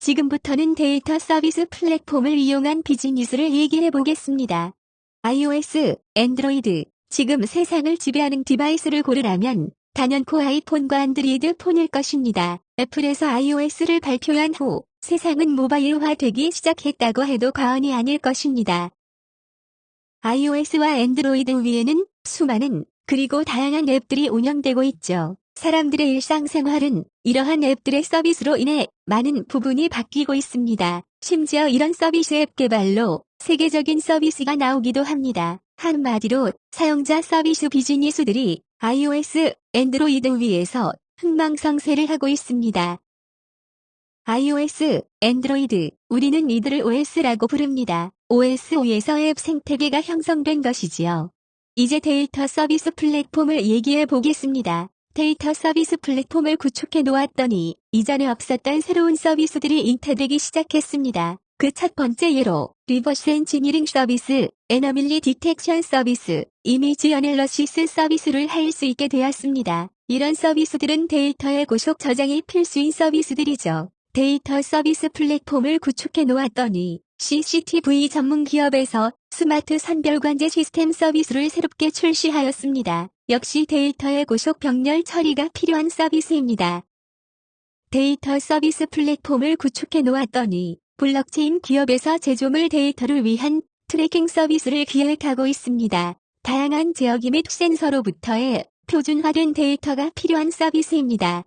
지금부터는 데이터 서비스 플랫폼을 이용한 비즈니스를 얘기해 보겠습니다. iOS, 안드로이드, 지금 세상을 지배하는 디바이스를 고르라면 단연코 아이폰과 안드로이드 폰일 것입니다. 애플에서 iOS를 발표한 후 세상은 모바일화되기 시작했다고 해도 과언이 아닐 것입니다. iOS와 안드로이드 위에는 수많은 그리고 다양한 앱들이 운영되고 있죠. 사람들의 일상생활은 이러한 앱들의 서비스로 인해 많은 부분이 바뀌고 있습니다. 심지어 이런 서비스 앱 개발로 세계적인 서비스가 나오기도 합니다. 한마디로 사용자 서비스 비즈니스들이 iOS, 안드로이드 위에서 흥망성쇠를 하고 있습니다. iOS, 안드로이드, 우리는 이들을 OS라고 부릅니다. OS 위에서 앱 생태계가 형성된 것이지요. 이제 데이터 서비스 플랫폼을 얘기해 보겠습니다. 데이터 서비스 플랫폼을 구축해 놓았더니 이전에 없었던 새로운 서비스들이 잉태되기 시작했습니다. 그 첫 번째 예로 리버스 엔지니어링 서비스, 애너밀리 디텍션 서비스, 이미지 어널리시스 서비스를 할 수 있게 되었습니다. 이런 서비스들은 데이터의 고속 저장이 필수인 서비스들이죠. 데이터 서비스 플랫폼을 구축해 놓았더니 CCTV 전문 기업에서 스마트 선별관제 시스템 서비스를 새롭게 출시하였습니다. 역시 데이터의 고속 병렬 처리가 필요한 서비스입니다. 데이터 서비스 플랫폼을 구축해 놓았더니 블록체인 기업에서 제조물 데이터를 위한 트래킹 서비스를 기획하고 있습니다. 다양한 제어기 및 센서로부터의 표준화된 데이터가 필요한 서비스입니다.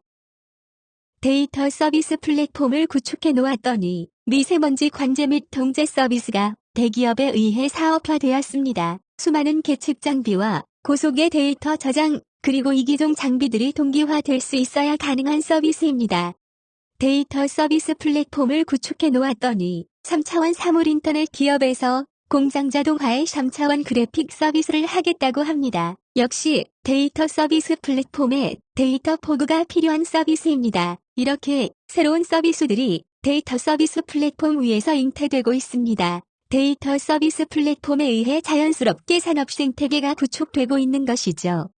데이터 서비스 플랫폼을 구축해 놓았더니 미세먼지 관제 및 통제 서비스가 대기업에 의해 사업화되었습니다. 수많은 계측 장비와 고속의 데이터 저장, 그리고 이기종 장비들이 동기화될 수 있어야 가능한 서비스입니다. 데이터 서비스 플랫폼을 구축해 놓았더니 3차원 사물 인터넷 기업에서 공장 자동화의 3차원 그래픽 서비스를 하겠다고 합니다. 역시 데이터 서비스 플랫폼에 데이터 포그가 필요한 서비스입니다. 이렇게 새로운 서비스들이 데이터 서비스 플랫폼 위에서 잉태되고 있습니다. 데이터 서비스 플랫폼에 의해 자연스럽게 산업 생태계가 구축되고 있는 것이죠.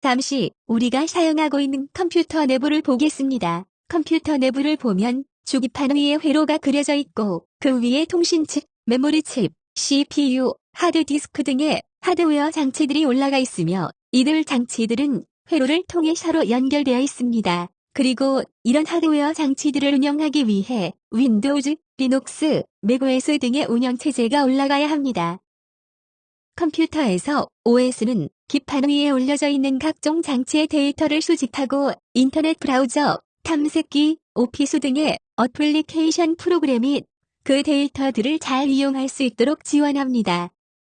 잠시 우리가 사용하고 있는 컴퓨터 내부를 보겠습니다. 컴퓨터 내부를 보면 주기판 위에 회로가 그려져 있고 그 위에 통신칩, 메모리칩, CPU, 하드디스크 등의 하드웨어 장치들이 올라가 있으며 이들 장치들은 회로를 통해 서로 연결되어 있습니다. 그리고 이런 하드웨어 장치들을 운영하기 위해 윈도우즈, 리눅스, 맥OS 등의 운영체제가 올라가야 합니다. 컴퓨터에서 OS는 기판 위에 올려져 있는 각종 장치의 데이터를 수집하고 인터넷 브라우저, 탐색기, 오피스 등의 어플리케이션 프로그램 및 그 데이터들을 잘 이용할 수 있도록 지원합니다.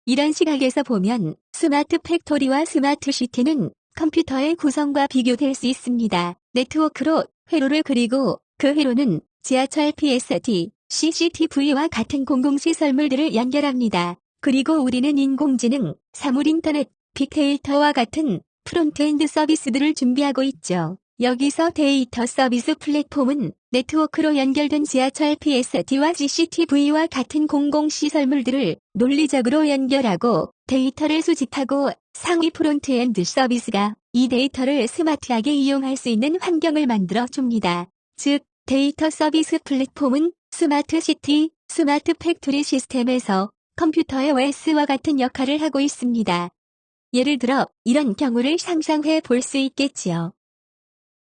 이런 시각에서 보면 스마트 팩토리와 스마트 시티는 컴퓨터의 구성과 비교될 수 있습니다. 네트워크로 회로를 그리고 그 회로는 지하철 PST, CCTV와 같은 공공시설물들을 연결합니다. 그리고 우리는 인공지능, 사물인터넷, 빅데이터와 같은 프론트엔드 서비스들을 준비하고 있죠. 여기서 데이터 서비스 플랫폼은 네트워크로 연결된 지하철 PST와 CCTV와 같은 공공시설물들을 논리적으로 연결하고 데이터를 수집하고 상위 프론트엔드 서비스가 이 데이터를 스마트하게 이용할 수 있는 환경을 만들어 줍니다. 즉, 데이터 서비스 플랫폼은 스마트 시티, 스마트 팩토리 시스템에서 컴퓨터의 OS와 같은 역할을 하고 있습니다. 예를 들어 이런 경우를 상상해 볼 수 있겠지요.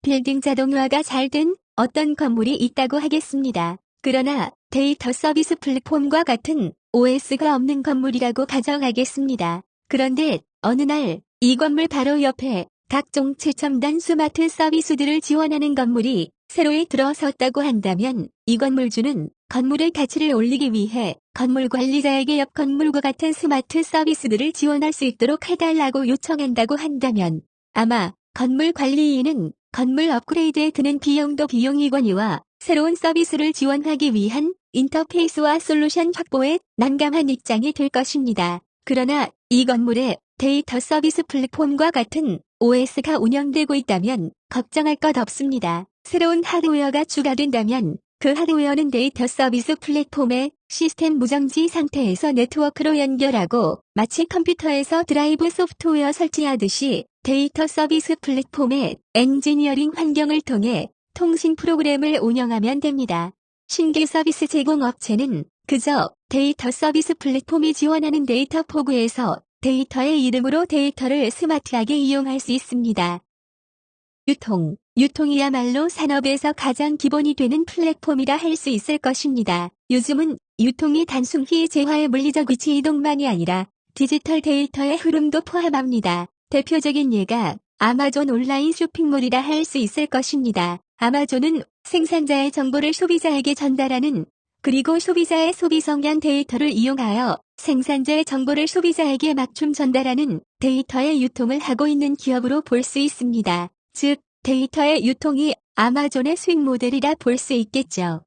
빌딩 자동화가 잘 된 어떤 건물이 있다고 하겠습니다. 그러나 데이터 서비스 플랫폼과 같은 OS가 없는 건물이라고 가정하겠습니다. 그런데 어느 날 이 건물 바로 옆에 각종 최첨단 스마트 서비스들을 지원하는 건물이 새로이 들어섰다고 한다면 이 건물주는 건물의 가치를 올리기 위해 건물 관리자에게 옆 건물과 같은 스마트 서비스들을 지원할 수 있도록 해달라고 요청한다고 한다면 아마 건물 관리인은 건물 업그레이드에 드는 비용도 비용이거니와 새로운 서비스를 지원하기 위한 인터페이스와 솔루션 확보에 난감한 입장이 될 것입니다. 그러나 이 건물에 데이터 서비스 플랫폼과 같은 OS가 운영되고 있다면 걱정할 것 없습니다. 새로운 하드웨어가 추가된다면 그 하드웨어는 데이터 서비스 플랫폼에 시스템 무정지 상태에서 네트워크로 연결하고 마치 컴퓨터에서 드라이브 소프트웨어 설치하듯이 데이터 서비스 플랫폼의 엔지니어링 환경을 통해 통신 프로그램을 운영하면 됩니다. 신규 서비스 제공업체는 그저 데이터 서비스 플랫폼이 지원하는 데이터 포구에서 데이터의 이름으로 데이터를 스마트하게 이용할 수 있습니다. 유통이야말로 산업에서 가장 기본이 되는 플랫폼이라 할 수 있을 것입니다. 요즘은 유통이 단순히 재화의 물리적 위치 이동만이 아니라 디지털 데이터의 흐름도 포함합니다. 대표적인 예가 아마존 온라인 쇼핑몰이라 할 수 있을 것입니다. 아마존은 생산자의 정보를 소비자에게 전달하는 그리고 소비자의 소비 성향 데이터를 이용하여 생산자의 정보를 소비자에게 맞춤 전달하는 데이터의 유통을 하고 있는 기업으로 볼 수 있습니다. 즉, 데이터의 유통이 아마존의 수익 모델이라 볼 수 있겠죠.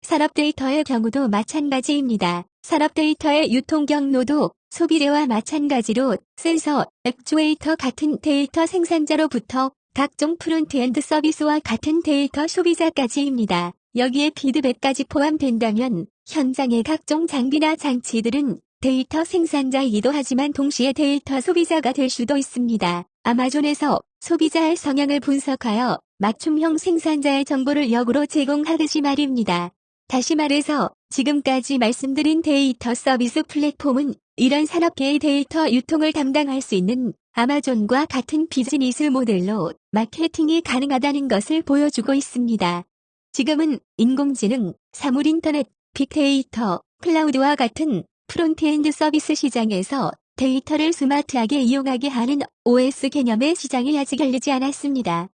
산업 데이터의 경우도 마찬가지입니다. 산업 데이터의 유통 경로도 소비재와 마찬가지로 센서, 액추에이터 같은 데이터 생산자로부터 각종 프론트엔드 서비스와 같은 데이터 소비자까지입니다. 여기에 피드백까지 포함된다면 현장의 각종 장비나 장치들은 데이터 생산자이기도 하지만 동시에 데이터 소비자가 될 수도 있습니다. 아마존에서 소비자의 성향을 분석하여 맞춤형 생산자의 정보를 역으로 제공하듯이 말입니다. 다시 말해서 지금까지 말씀드린 데이터 서비스 플랫폼은 이런 산업계의 데이터 유통을 담당할 수 있는 아마존과 같은 비즈니스 모델로 마케팅이 가능하다는 것을 보여주고 있습니다. 지금은 인공지능, 사물인터넷, 빅데이터, 클라우드와 같은 프론트엔드 서비스 시장에서 데이터를 스마트하게 이용하게 하는 OS 개념의 시장이 아직 열리지 않았습니다.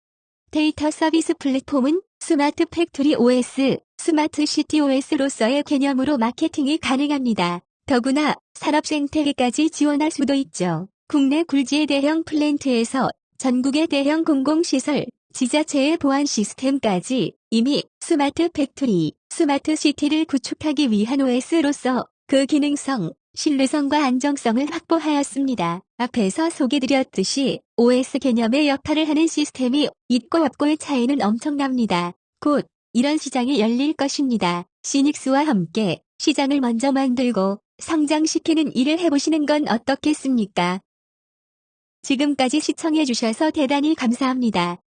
데이터 서비스 플랫폼은 스마트 팩토리 OS, 스마트 시티 OS로서의 개념으로 마케팅이 가능합니다. 더구나 산업 생태계까지 지원할 수도 있죠. 국내 굴지의 대형 플랜트에서 전국의 대형 공공시설, 지자체의 보안 시스템까지 이미 스마트 팩토리, 스마트 시티를 구축하기 위한 OS로서 그 기능성, 신뢰성과 안정성을 확보하였습니다. 앞에서 소개드렸듯이 OS 개념의 역할을 하는 시스템이 있고 없고의 차이는 엄청납니다. 곧 이런 시장이 열릴 것입니다. 시닉스와 함께 시장을 먼저 만들고 성장시키는 일을 해보시는 건 어떻겠습니까? 지금까지 시청해주셔서 대단히 감사합니다.